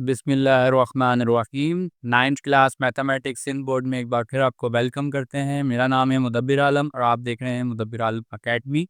बिस्मिल्लाहिर्रहमानिर्रहीम। 9th class mathematics इन board में एक बार फिर आपको वेलकम करते हैं। मेरा नाम है मुदब्बिर आलम और आप देख रहे हैं मुदब्बिर आलम अकेडमी।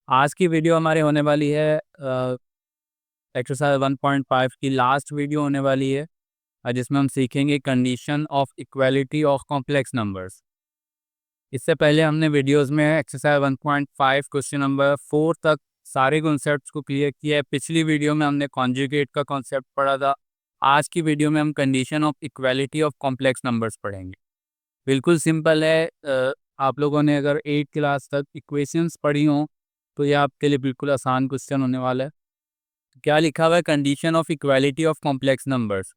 आज की वीडियो हमारी होने वाली है एक्सरसाइज 1.5 की लास्ट वीडियो होने वाली है, जिसमें हम सीखेंगे condition of equality of complex numbers. इससे पहले हमने वीडियोस में एक्सरसाइज 1.5 क्वेश्चन नंबर 4 तक सारे कॉन्सेप्ट्स को क्लियर किया है। पिछली वीडियो में हमने कॉन्जुगेट का कॉन्सेप्ट पढ़ा था। आज की वीडियो में हम condition of equality of complex numbers पढ़ेंगे। बिल्कुल सिंपल है। आप लोगों ने अगर 8 क्लास तक इक्वेशंस पढ़ी हों तो ये आपके लिए बिल्कुल आसान क्वेश्चन होने वाला है। क्या लिखा हुआ है? Condition of equality of complex numbers.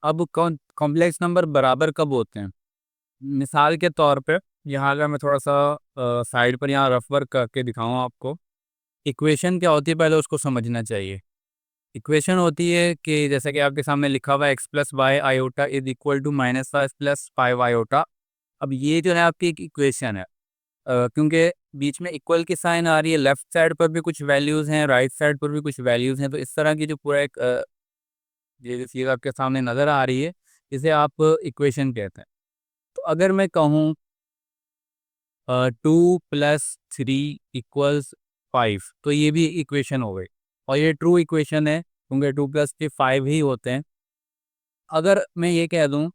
अब कॉम्प्लेक्स नंबर बराबर कब होते हैं? मिसाल के तौर पे यहाँ अगर मैं थोड़ा सा साइड पर यहाँ रफ वर्क करके दिखाऊँ आपको, इक्वेशन क्या होती है पहले उसको समझना चाहिए। इक्वेशन होती है कि जैसे कि आपके सामने लिखा हुआ है x plus y iota is equal to minus five plus five iota. अब ये जो है आपकी एक इक्वेशन है, क्योंकि बीच में इक्वल की साइन आ रही है, लेफ्ट साइड पर भी कुछ वैल्यूज़ हैं, राइट साइड पर भी कुछ वैल्यूज़ हैं, तो इस तरह की जो पूरा एक ये जो चीज़ आपके सामने नज़र आ रही है इसे आप इक्वेशन कहते हैं। तो अगर मैं कहूँ 2 + 3 इक्वल्स 5, तो ये भी इक्वेशन हो गई और ये ट्रू इक्वेशन है क्योंकि 2 + 3 5 ही होते हैं। अगर मैं ये कह दूं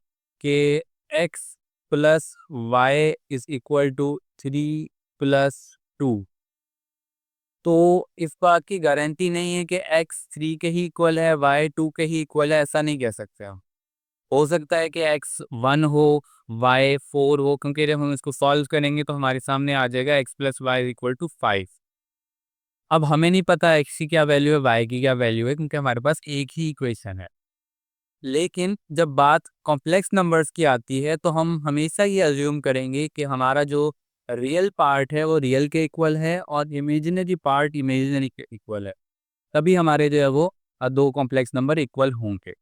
कि x + y is equal to 3 + 2, तो इस बात की गारंटी नहीं है कि x 3 के ही इक्वल है, y 2 के ही इक्वल है, ऐसा नहीं कह सकते हम। हो सकता है कि x 1 हो, y 4 हो, क्योंकि जब हम इसको सॉल्व करेंगे तो हमारे सामने आ जाएगा x + y इक्वल टू 5। अब हमें नहीं पता x की क्या वैल्यू है, y की क्या वैल्यू है, क्योंकि हमारे पास एक ही इक्वेशन है। लेकिन जब बात कॉम्प्लेक्स नंबर्स की आती है तो हम हमेशा ये अज्यूम करेंगे कि हमारा जो रियल पार्ट है वो रियल के इक्वल है और इमेजिनरी पार्ट इमेजिनरी के इक्वल है, तभी हमारे जो है वो दो कॉम्प्लेक्स नंबर इक्वल होंगे।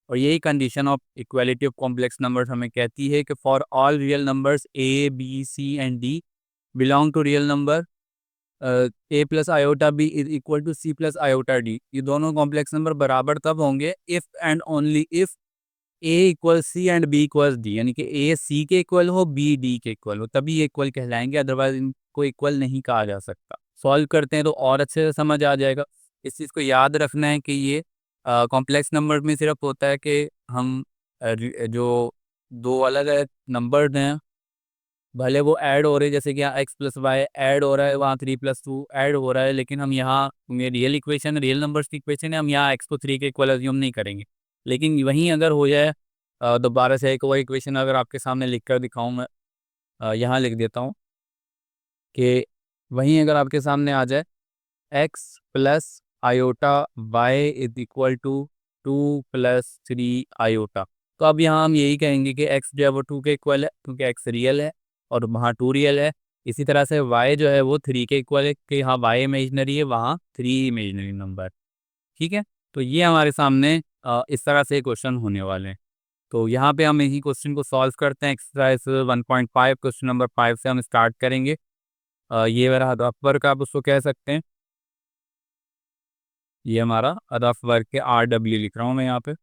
और यही condition of equality of complex numbers हमें कहती है कि for all real numbers a b c and d belong to real number a plus iota b is equal to c plus iota d, ये दोनों complex number बराबर तब होंगे if and only if a equal c and b equal d, यानी कि ए सी के equal हो, B D के इक्वल हो, तभी ये इक्वल कहलाएंगे, अदरवाइज इनको इक्वल नहीं कहा जा सकता। सॉल्व करते हैं तो और अच्छे से समझ आ जाएगा। इस चीज़ को याद रखना है कि ये कॉम्प्लेक्स नंबर में सिर्फ होता है कि हम जो दो अलग अलग नंबर हैं, भले वो ऐड हो रहे हैं, जैसे कि यहाँ एक्स प्लस वाई ऐड हो रहा है, वहाँ 3 + 2 ऐड हो रहा है, लेकिन हम यहाँ ये रियल इक्वेशन, रियल नंबर्स की इक्वेशन है, हम यहाँ एक्स को 3 के इक्वल अज्यूम नहीं करेंगे। लेकिन वहीं अगर हो जाए दोबारा से एक और इक्वेशन अगर आपके सामने लिख कर दिखाऊँ मैं, यहाँ लिख देता हूँ कि वहीं अगर आपके सामने आ जाए x plus iota y is equal to 2 + 3 iota, तो अब यहाँ हम यही कहेंगे कि एक्स जो है वो 2 के इक्वल है क्योंकि एक्स रियल है और वहाँ 2 रियल है। इसी तरह से वाई जो है वो 3 के इक्वल है कि यहाँ वाई इमेजनरी है, वहाँ 3 इमेजनरी नंबर। ठीक है, तो ये हमारे सामने इस तरह से क्वेश्चन होने वाले हैं। तो यहाँ पे हम इसी क्वेश्चन को सॉल्व करते हैं। एक्सरसाइज 1.5 क्वेश्चन नंबर 5 से हम स्टार्ट करेंगे। ये मेरा हदफ वर्क आप उसको कह सकते हैं। ये हमारा हदफ वर्क के RW लिख रहा हूँ मैं यहाँ पे।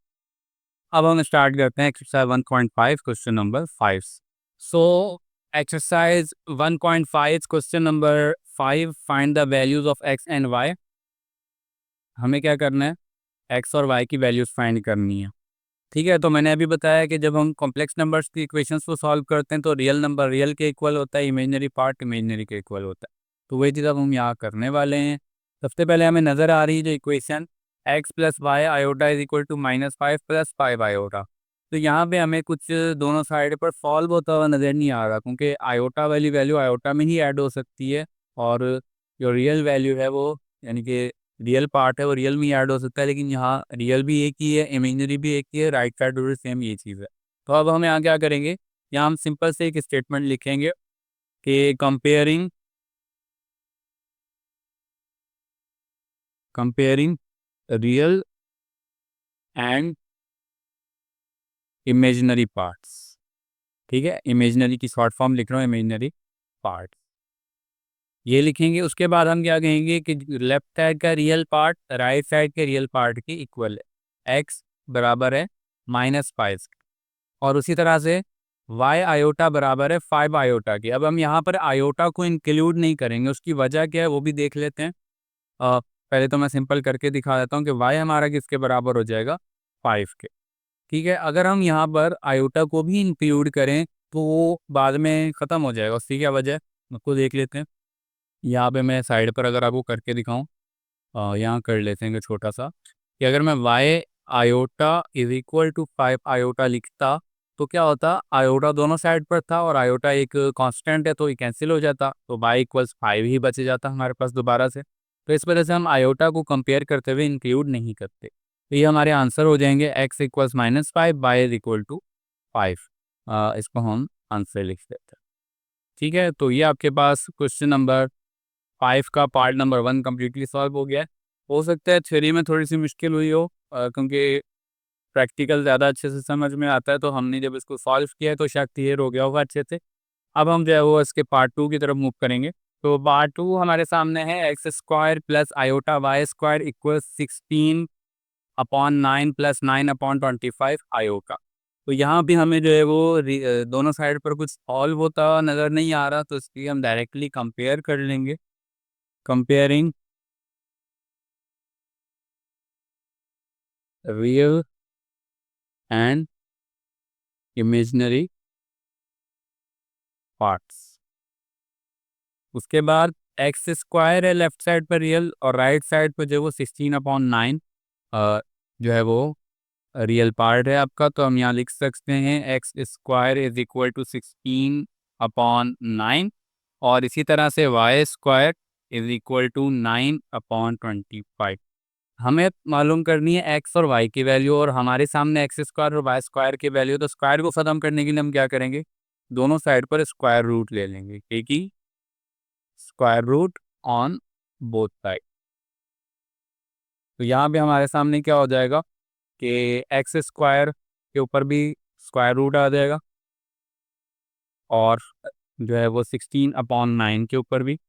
अब हम स्टार्ट करते हैं exercise 1.5 question number 5। So exercise 1.5 question number 5, find the values of x and y. हमें क्या करना है? एक्स और वाई की वैल्यूज फाइंड करनी है। ठीक है, तो मैंने अभी बताया कि जब हम कॉम्प्लेक्स नंबर्स की इक्वेशंस को सॉल्व करते हैं तो रियल नंबर रियल के इक्वल होता है, इमेजनरी पार्ट इमेजनरी के इक्वल होता है। तो वही चीज़ अब हम यहाँ करने वाले हैं। सबसे पहले हमें नज़र आ रही है जो equation x plus y iota is equal to -5 + 5 iota. तो यहाँ पे हमें कुछ दोनों साइड पर सॉल्व होता हुआ नज़र नहीं आ रहा, क्योंकि आयोटा वाली वैल्यू आयोटा में ही ऐड हो सकती है और जो रियल वैल्यू है वो, यानी कि रियल पार्ट है वो रियल में ऐड हो सकता है, लेकिन यहाँ रियल भी एक ही है, इमेजिनरी भी एक ही है, राइट साइड भी सेम ये चीज़ है। तो अब हम यहाँ क्या करेंगे? यहाँ हम सिंपल से एक स्टेटमेंट लिखेंगे कि comparing real and imaginary parts. ठीक है, इमेजिनरी की शॉर्ट फॉर्म लिख रहा हूँ, इमेजिनरी पार्ट ये लिखेंगे। उसके बाद हम क्या कहेंगे कि लेफ्ट साइड का रियल पार्ट राइट साइड के रियल पार्ट के इक्वल है। एक्स बराबर है -5 और उसी तरह से y आयोटा बराबर है 5 आयोटा की। अब हम यहाँ पर आयोटा को इंक्लूड नहीं करेंगे, उसकी वजह क्या है वो भी देख लेते हैं। पहले तो मैं सिंपल करके दिखा देता हूँ कि y हमारा किसके बराबर हो जाएगा, 5 के। ठीक है, अगर हम यहाँ पर आयोटा को भी इंक्लूड करें तो वो बाद में ख़त्म हो जाएगा। उसकी क्या वजह है उसको देख लेते हैं। यहाँ पे मैं साइड पर अगर आपको करके दिखाऊँ, यहाँ कर लेते हैं छोटा सा, कि अगर मैं y iota is equal to 5 iota लिखता तो क्या होता, आयोटा दोनों साइड पर था और आयोटा एक कांस्टेंट है तो ये कैंसिल हो जाता, तो y इक्वल्स 5 ही बच जाता हमारे पास दोबारा से। तो इस वजह से हम आयोटा को कंपेयर करते हुए इंक्लूड नहीं करते। तो ये हमारे आंसर हो जाएंगे x equals -5, y is equal to 5। इसको हम आंसर लिख देते हैं। ठीक है, तो ये आपके पास क्वेश्चन नंबर 5 का पार्ट नंबर 1 कम्प्लीटली सॉल्व हो गया है। हो सकता है थ्योरी में थोड़ी सी मुश्किल हुई हो, क्योंकि प्रैक्टिकल ज़्यादा अच्छे से समझ में आता है, तो हमने जब इसको सॉल्व किया है तो शायद क्लियर हो गया होगा अच्छे से। अब हम जो है वो इसके पार्ट 2 की तरफ मूव करेंगे। तो पार्ट 2 हमारे सामने है x square plus iota y square equal 16/9 plus 9/25 iota. तो यहाँ भी हमें जो है वो दोनों साइड पर कुछ सॉल्व होता नज़र नहीं आ रहा, तो इसलिए हम डायरेक्टली कंपेयर कर लेंगे। Comparing real and imaginary parts. उसके बाद एक्स स्क्वायर है लेफ्ट साइड पर रियल और राइट साइड पर जो है वो 16/9 जो है वो रियल पार्ट है आपका। तो हम यहाँ लिख सकते हैं x square is equal to 16/9 और इसी तरह से y square is equal to 9/25। हमें मालूम करनी है एक्स और वाई की वैल्यू, और हमारे सामने एक्स स्क्वायर और वाई स्क्वायर की वैल्यू। तो स्क्वायर को ख़त्म करने के लिए हम क्या करेंगे, दोनों साइड पर स्क्वायर रूट ले लेंगे, ठीक ही square root on both side. तो यहाँ पे हमारे सामने क्या हो जाएगा कि एक्स स्क्वायर के ऊपर भी स्क्वायर रूट आ जाएगा और जो है वो 16/9 के ऊपर भी,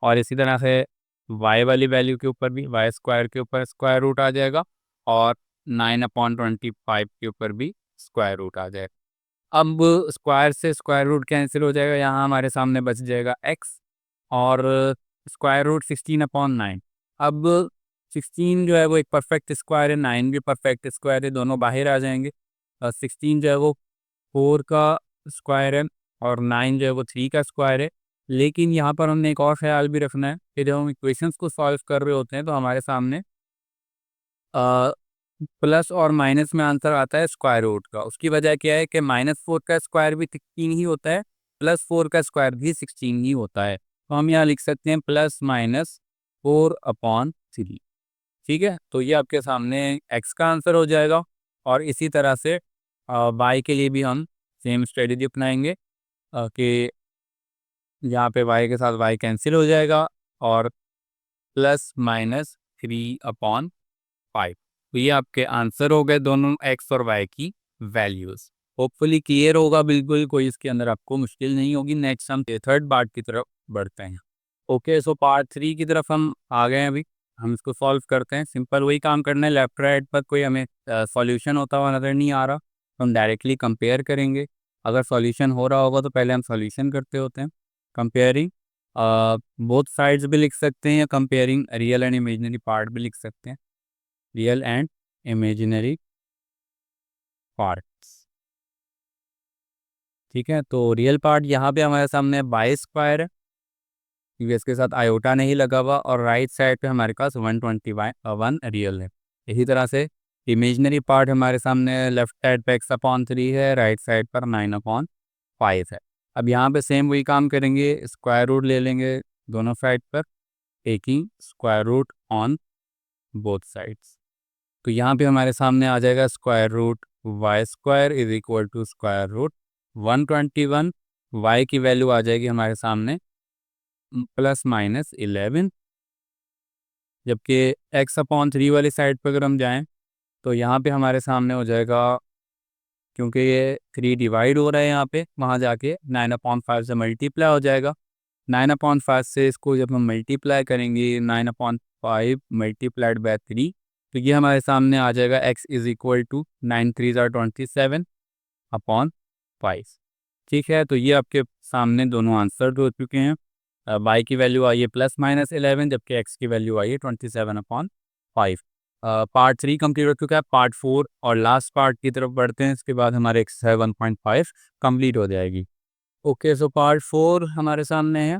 और इसी तरह से वाई वाली वैल्यू के ऊपर भी वाई स्क्वायर के ऊपर स्क्वायर रूट आ जाएगा और 9/25 के ऊपर भी स्क्वायर रूट आ जाएगा। अब स्क्वायर से स्क्वायर रूट कैंसिल हो जाएगा, यहाँ हमारे सामने बच जाएगा एक्स और स्क्वायर रूट 16/9। अब 16 जो है वो एक परफेक्ट स्क्वायर है, 9 भी परफेक्ट स्क्वायर है, दोनों बाहर आ जाएंगे। 16 जो है वो 4 का स्क्वायर है और 9 जो है वो 3 का स्क्वायर है। लेकिन यहाँ पर हमने एक और ख्याल भी रखना है कि जब हम इक्वेशंस को सॉल्व कर रहे होते हैं तो हमारे सामने प्लस और माइनस में आंसर आता है स्क्वायर रूट का। उसकी वजह क्या है कि -4 का स्क्वायर भी 16 ही होता है, +4 का स्क्वायर भी 16 ही होता है। तो हम यहाँ लिख सकते हैं +/4/3। ठीक है, तो ये आपके सामने एक्स का आंसर हो जाएगा। और इसी तरह से वाई के लिए भी हम सेम स्ट्रेटजी अपनाएंगे कि यहाँ पे वाई के साथ वाई कैंसिल हो जाएगा और +/3/5। तो ये आपके आंसर हो गए दोनों एक्स और वाई की वैल्यूज़। होपफुली क्लियर होगा, बिल्कुल कोई इसके अंदर आपको मुश्किल नहीं होगी। नेक्स्ट हम थर्ड पार्ट की तरफ बढ़ते हैं। ओके, सो पार्ट 3 की तरफ हम आ गए हैं। अभी हम इसको सॉल्व करते हैं। सिंपल वही काम करना है, लेफ्ट राइट पर कोई हमें सॉल्यूशन होता हुआ नज़र नहीं आ रहा तो हम डायरेक्टली कंपेयर करेंगे। अगर सॉल्यूशन हो रहा होगा तो पहले हम सॉल्यूशन करते होते हैं। कंपेयरिंग बोथ साइड्स भी लिख सकते हैं या comparing real and imaginary part भी लिख सकते हैं। Real and imaginary parts. ठीक है, तो रियल पार्ट यहाँ पे हमारे सामने बाई स्क्वायर है क्योंकि इसके साथ आयोटा नहीं लगा हुआ, और राइट साइड पे हमारे पास 121 रियल है। इसी तरह से इमेजिनरी पार्ट हमारे सामने लेफ्ट साइड पे x/3 है, राइट साइड पर 9/5 है। अब यहाँ पे सेम वही काम करेंगे, स्क्वायर रूट ले लेंगे दोनों साइड पर, taking square root on both sides. तो यहाँ पे हमारे सामने आ जाएगा square root y square is equal to square root 121। Y की वैल्यू आ जाएगी हमारे सामने +/11। जबकि x/3 वाली साइड पर अगर हम जाएं तो यहाँ पे हमारे सामने हो जाएगा, क्योंकि ये 3 डिवाइड हो रहा है यहाँ पे, वहाँ जाके 9/5 से मल्टीप्लाई हो जाएगा। 9/5 से इसको जब हम मल्टीप्लाई करेंगे 9/5 मल्टीप्लाइड बाय 3 तो ये हमारे सामने आ जाएगा x is equal to 9 3 27 upon 5। ठीक है, तो ये आपके सामने दोनों आंसर हो चुके हैं। y की वैल्यू आई है +-11 जबकि x की वैल्यू आई है 27/5। पार्ट 3 कंप्लीट हो चुका है। पार्ट 4 और लास्ट पार्ट की तरफ बढ़ते हैं, इसके बाद हमारे एक्सरसाइज 1.5 कंप्लीट हो जाएगी। ओके, सो पार्ट 4 हमारे सामने है।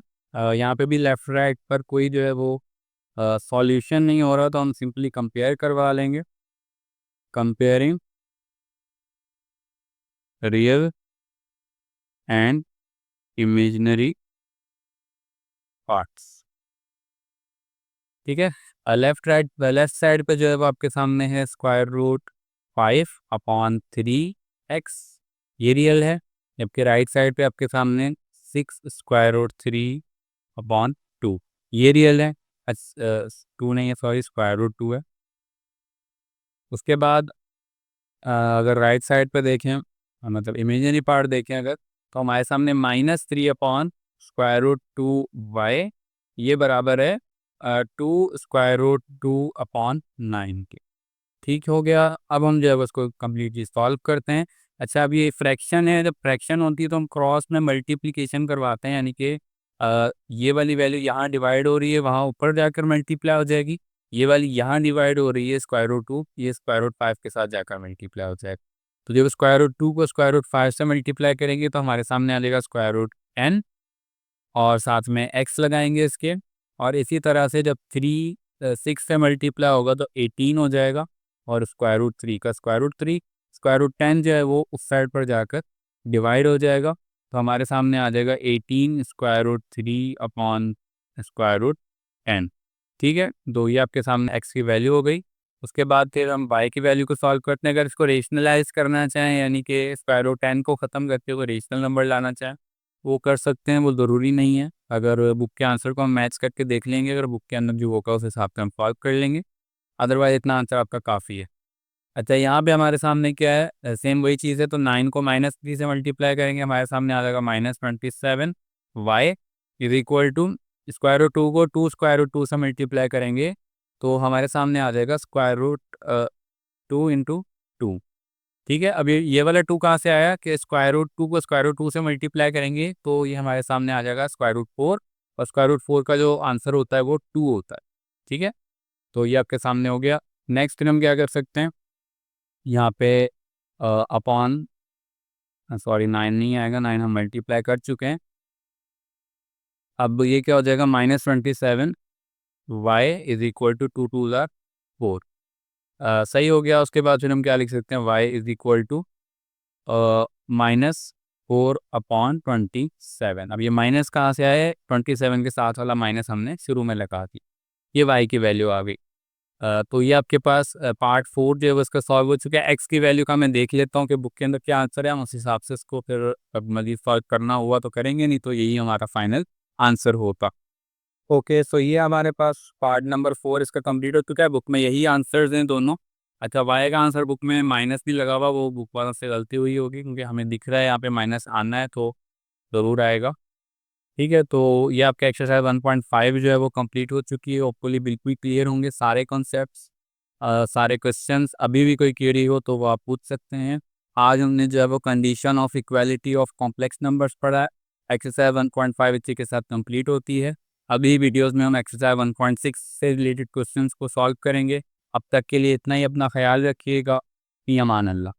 यहाँ पे भी लेफ्ट राइट पर कोई जो है वो सॉल्यूशन नहीं हो रहा, तो हम सिंपली कंपेयर करवा लेंगे। Comparing real and imaginary parts. ठीक है, लेफ्ट साइड पे जो है वो आपके सामने है √5/3x, ये रियल है। जबकि राइट साइड पे आपके सामने 6√3/2, ये रियल है। 2 नहीं है, सॉरी, √2 है। उसके बाद अगर राइट साइड पे देखें, मतलब इमेजिनरी पार्ट देखें अगर, तो हमारे सामने -3/√2y, ये बराबर है 2√2/9 के। ठीक हो गया। अब हम जो है उसको कम्प्लीटली सॉल्व करते हैं। अच्छा, अब ये फ्रैक्शन है, जब फ्रैक्शन होती है तो हम क्रॉस में मल्टीप्लिकेशन करवाते हैं, यानी कि ये वाली वैल्यू यहाँ डिवाइड हो रही है, वहाँ ऊपर जाकर मल्टीप्लाई हो जाएगी। ये वाली यहाँ डिवाइड हो रही है √2, ये √5 के साथ जाकर मल्टीप्लाई हो जाएगा। तो जब √2 को √5 से मल्टीप्लाई करेंगे तो हमारे सामने आ जाएगा √n, और साथ में x लगाएंगे इसके। और इसी तरह से जब 6 से मल्टीप्लाई होगा तो 18 हो जाएगा, और √3 का √3, √10 जो है वो उस साइड पर जाकर डिवाइड हो जाएगा। तो हमारे सामने आ जाएगा 18 √3/√n। ठीक है, तो ये आपके सामने x की वैल्यू हो गई। उसके बाद फिर हम y की वैल्यू को सॉल्व करते हैं। अगर इसको रेशनलाइज करना चाहें, यानी कि √10 को ख़त्म करके कोई रेशनल नंबर लाना चाहें, वो कर सकते हैं, वो ज़रूरी नहीं है। अगर बुक के आंसर को हम मैच करके देख लेंगे, अगर बुक के अंदर जो होगा उस हिसाब से हम सॉल्व कर लेंगे, अदरवाइज इतना आंसर आपका काफ़ी है। अच्छा, यहाँ पे हमारे सामने क्या है, सेम वही चीज़ है। तो 9 को -3 से मल्टीप्लाई करेंगे, हमारे सामने आ जाएगा -27y इज इक्वल टू √2 को 2 से मल्टीप्लाई करेंगे, तो हमारे सामने आ जाएगा √2 इंटू 2। ठीक है, अब ये वाला 2 कहाँ से आया कि √2 को √2 से मल्टीप्लाई करेंगे तो ये हमारे सामने आ जाएगा √4, और √4 का जो आंसर होता है वो 2 होता है। ठीक है, तो ये आपके सामने हो गया। नेक्स्ट फिर हम क्या कर सकते हैं, यहाँ पे अपॉन, सॉरी 9 नहीं आएगा, 9 हम मल्टीप्लाई कर चुके हैं। अब ये क्या हो जाएगा, -27y इज इक्वल टू 2 2 4। सही हो गया। उसके बाद फिर हम क्या लिख सकते हैं, y इज इक्वल टू -4/27। अब ये माइनस कहाँ से आया है, 27 के साथ वाला माइनस हमने शुरू में लगा दी, ये y की वैल्यू आ गई। तो ये आपके पास पार्ट 4 जो है वो इसका सॉल्व हो चुका है। x की वैल्यू का मैं देख लेता हूँ कि बुक के अंदर क्या आंसर है, हम उस हिसाब से इसको फिर मज़ीद सॉल्व करना हुआ तो करेंगे, नहीं तो यही हमारा फाइनल आंसर होता। ओके, सो ये हमारे पास पार्ट नंबर 4 इसका कंप्लीट हो चुका है। बुक में यही आंसर्स हैं दोनों। अच्छा, वाई का आंसर बुक में माइनस भी लगा हुआ, वो बुक वालों से गलती हुई होगी, क्योंकि हमें दिख रहा है यहाँ पे माइनस आना है तो ज़रूर आएगा। ठीक है, तो ये आपका एक्सरसाइज 1.5 जो है वो कंप्लीट हो चुकी है। होपफुली बिल्कुल क्लियर होंगे सारे कॉन्सेप्ट्स, सारे क्वेश्चंस। अभी भी कोई क्वेरी हो तो वो आप पूछ सकते हैं। आज हमने जो है वो condition of equality of complex numbers पढ़ा है। एक्सरसाइज 1.5 इसी के साथ कंप्लीट होती है। अभी वीडियोस में हम एक्सरसाइज 1.6 से रिलेटेड क्वेश्चंस को सॉल्व करेंगे। अब तक के लिए इतना ही। अपना ख्याल रखिएगा। फी अमान अल्लाह।